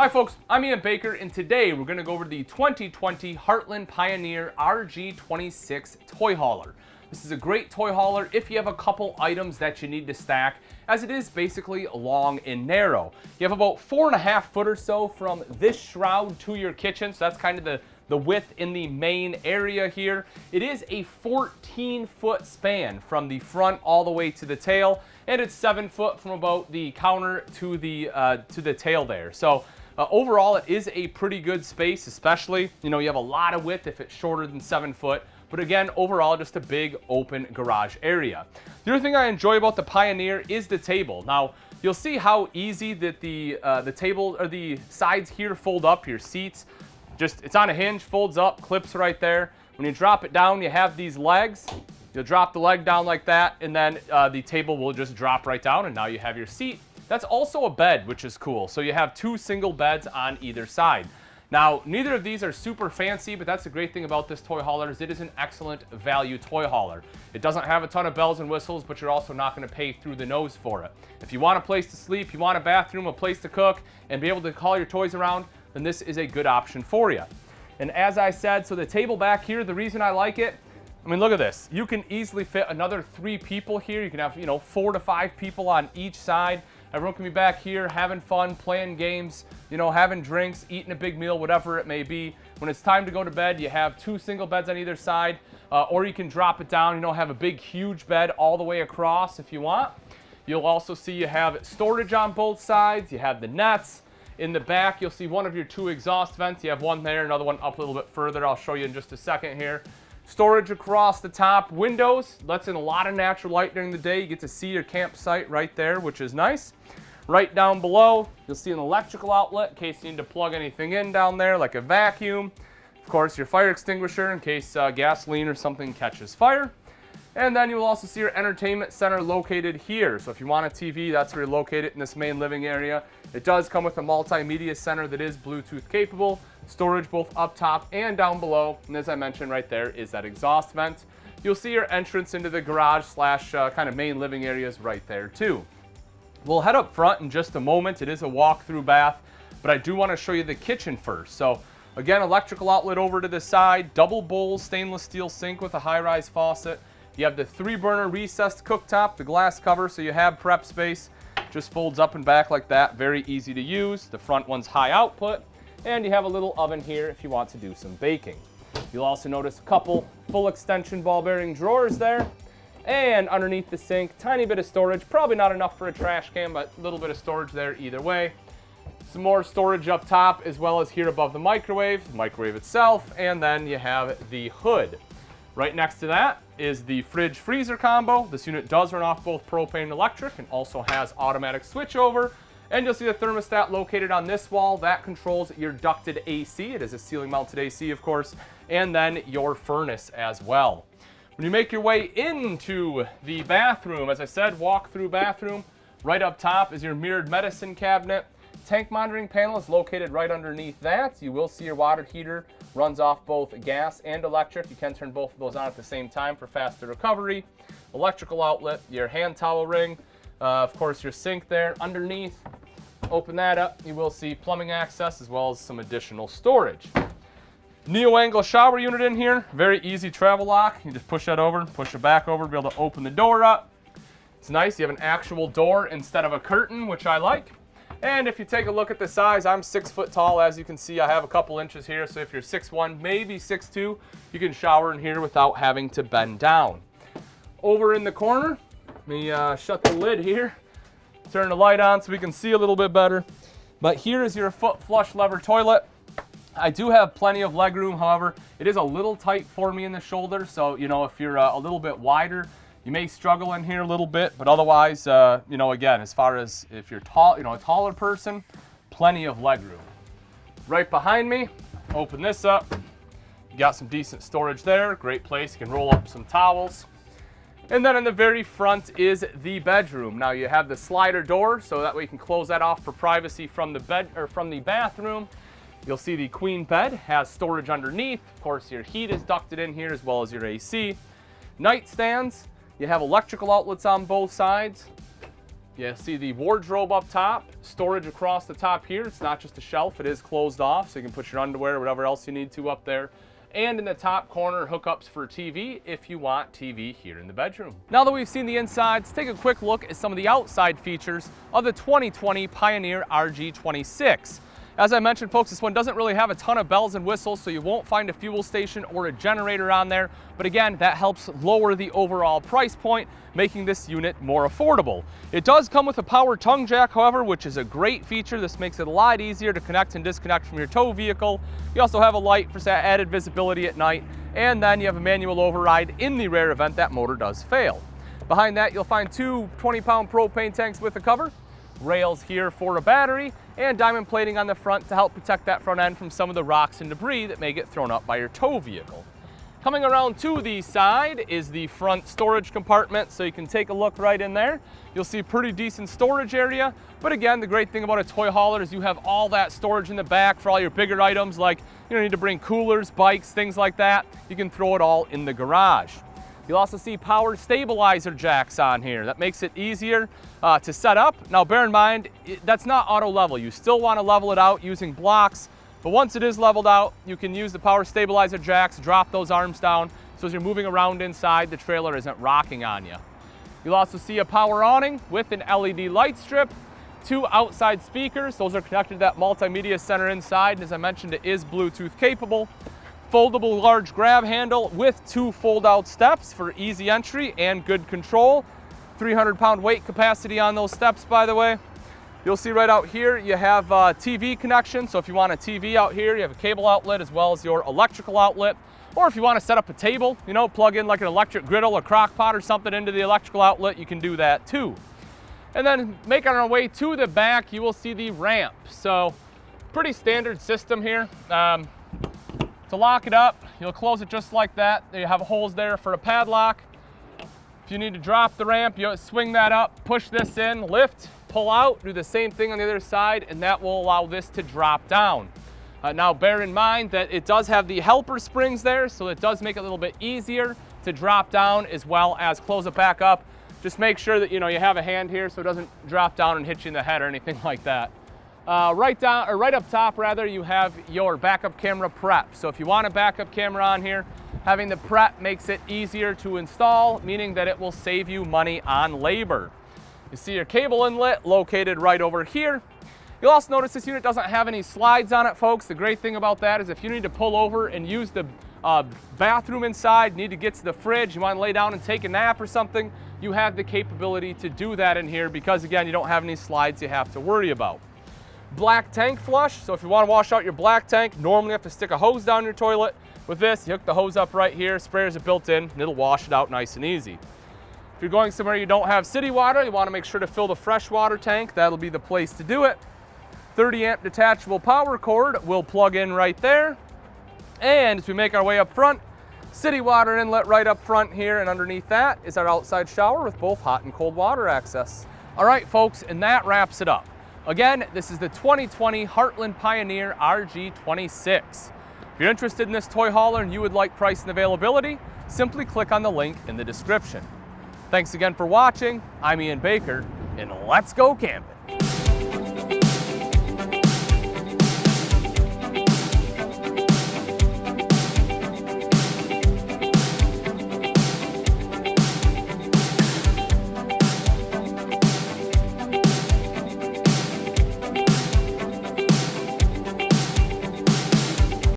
Hi folks, I'm Ian Baker, and today we're going to go over the 2020 Heartland Pioneer RG26 toy hauler. This is a great toy hauler if you have a couple items that you need to stack, as it is basically long and narrow. You have about 4.5 foot or so from this shroud to your kitchen, so that's kind of the width in the main area here. It is a 14-foot span from the front all the way to the tail, and it's 7 foot from about the counter to the tail there. So overall, it is a pretty good space, especially, you have a lot of width if it's shorter than 7 foot. But again, overall, just a big open garage area. The other thing I enjoy about the Pioneer is the table. Now, you'll see how easy that the table or the sides here fold up, your seats. It's on a hinge, folds up, clips right there. When you drop it down, you have these legs. You'll drop the leg down like that, and then the table will just drop right down, and now you have your seat. That's also a bed, which is cool. So you have 2 single beds on either side. Now, neither of these are super fancy, but that's the great thing about this toy hauler is it is an excellent value toy hauler. It doesn't have a ton of bells and whistles, but you're also not going to pay through the nose for it. If you want a place to sleep, you want a bathroom, a place to cook, and be able to haul your toys around, then this is a good option for you. And as I said, so the table back here, the reason I like it, I mean, look at this. You can easily fit another 3 people here. You can have, 4 to 5 people on each side. Everyone can be back here having fun, playing games, having drinks, eating a big meal, whatever it may be. When it's time to go to bed, you have 2 single beds on either side, or you can drop it down, have a big, huge bed all the way across if you want. You'll also see you have storage on both sides. You have the nets. In the back, you'll see one of your 2 exhaust vents. You have one there, another one up a little bit further. I'll show you in just a second here. Storage across the top. Windows lets in a lot of natural light during the day. You get to see your campsite right there, which is nice. Right down below, you'll see an electrical outlet in case you need to plug anything in down there, like a vacuum. Of course, your fire extinguisher in case gasoline or something catches fire. And then you will also see your entertainment center located here. So if you want a TV, that's where you're located in this main living area. It does come with a multimedia center that is Bluetooth capable. Storage both up top and down below. And as I mentioned right there is that exhaust vent. You'll see your entrance into the garage slash kind of main living areas right there too. We'll head up front in just a moment. It is a walk-through bath, but I do want to show you the kitchen first. So again, electrical outlet over to the side, double bowl stainless steel sink with a high-rise faucet. You have the 3-burner recessed cooktop, the glass cover, so you have prep space. Just folds up and back like that, very easy to use. The front one's high output, and you have a little oven here if you want to do some baking. You'll also notice a couple full extension ball bearing drawers there. And underneath the sink, tiny bit of storage, probably not enough for a trash can, but a little bit of storage there either way. Some more storage up top, as well as here above the microwave itself, and then you have the hood. Right next to that is the fridge freezer combo. This unit does run off both propane and electric and also has automatic switchover. And you'll see the thermostat located on this wall. That controls your ducted AC. It is a ceiling mounted AC, of course, and then your furnace as well. When you make your way into the bathroom, as I said, walk-through bathroom, right up top is your mirrored medicine cabinet. Tank monitoring panel is located right underneath that. You will see your water heater runs off both gas and electric. You can turn both of those on at the same time for faster recovery. Electrical outlet, your hand towel ring, of course your sink there underneath. Open that up, you will see plumbing access as well as some additional storage. Neo-angle shower unit in here, very easy travel lock. You just push that over, push it back over to be able to open the door up. It's nice, you have an actual door instead of a curtain, which I like. And if you take a look at the size, I'm 6 foot tall. As you can see, I have a couple inches here. So if you're 6'1", maybe 6'2", you can shower in here without having to bend down. Over in the corner, let me shut the lid here. Turn the light on so we can see a little bit better. But here is your foot flush lever toilet. I do have plenty of leg room, however, it is a little tight for me in the shoulder. So, if you're a little bit wider, you may struggle in here a little bit, but otherwise, again, as far as if you're tall, a taller person, plenty of leg room. Right behind me, open this up. You got some decent storage there, great place. You can roll up some towels. And then in the very front is the bedroom. Now you have the slider door, so that way you can close that off for privacy from the bed or from the bathroom. You'll see the queen bed has storage underneath. Of course, your heat is ducted in here as well as your AC. Nightstands, you have electrical outlets on both sides. You see the wardrobe up top, storage across the top here. It's not just a shelf, it is closed off, so you can put your underwear, whatever else you need to up there. And in the top corner, hookups for TV if you want TV here in the bedroom. Now that we've seen the inside, let's take a quick look at some of the outside features of the 2020 Pioneer RG26. As I mentioned, folks, this one doesn't really have a ton of bells and whistles, so you won't find a fuel station or a generator on there. But again, that helps lower the overall price point, making this unit more affordable. It does come with a power tongue jack, however, which is a great feature. This makes it a lot easier to connect and disconnect from your tow vehicle. You also have a light for added visibility at night, and then you have a manual override in the rare event that motor does fail. Behind that, you'll find two 20-pound propane tanks with a cover, rails here for a battery, and diamond plating on the front to help protect that front end from some of the rocks and debris that may get thrown up by your tow vehicle. Coming around to the side is the front storage compartment, so you can take a look right in there. You'll see pretty decent storage area, but again, the great thing about a toy hauler is you have all that storage in the back for all your bigger items, like you don't need to bring coolers, bikes, things like that. You can throw it all in the garage. You'll also see power stabilizer jacks on here. That makes it easier to set up. Now bear in mind, that's not auto level. You still want to level it out using blocks, but once it is leveled out, you can use the power stabilizer jacks, drop those arms down, so as you're moving around inside, the trailer isn't rocking on you. You'll also see a power awning with an LED light strip, two outside speakers. Those are connected to that multimedia center inside, and as I mentioned, it is Bluetooth capable. Foldable large grab handle with two fold-out steps for easy entry and good control. 300-pound weight capacity on those steps, by the way. You'll see right out here you have a TV connection, so if you want a TV out here, you have a cable outlet as well as your electrical outlet. Or if you want to set up a table, you know, plug in like an electric griddle or crock pot or something into the electrical outlet, you can do that too. And then making our way to the back, you will see the ramp. So pretty standard system here. To lock it up, you'll close it just like that. You have holes there for a padlock. If you need to drop the ramp, you swing that up, push this in, lift, pull out, do the same thing on the other side, and that will allow this to drop down. Now bear in mind that it does have the helper springs there, so it does make it a little bit easier to drop down as well as close it back up. Just make sure that you have a hand here so it doesn't drop down and hit you in the head or anything like that. Right up top rather, you have your backup camera prep. So if you want a backup camera on here, having the prep makes it easier to install, meaning that it will save you money on labor. You see your cable inlet located right over here. You'll also notice this unit doesn't have any slides on it, folks. The great thing about that is if you need to pull over and use the bathroom inside, need to get to the fridge, you want to lay down and take a nap or something, you have the capability to do that in here because, again, you don't have any slides you have to worry about. Black tank flush, so if you want to wash out your black tank, normally you have to stick a hose down your toilet. With this, you hook the hose up right here, sprayers are built in, and it'll wash it out nice and easy. If you're going somewhere you don't have city water, you want to make sure to fill the freshwater tank. That'll be the place to do it. 30 amp detachable power cord will plug in right there. And as we make our way up front, city water inlet right up front here, and underneath that is our outside shower with both hot and cold water access. All right, folks, and that wraps it up. Again, this is the 2020 Heartland Pioneer RG26. If you're interested in this toy hauler and you would like price and availability, simply click on the link in the description. Thanks again for watching. I'm Ian Baker, and let's go camping.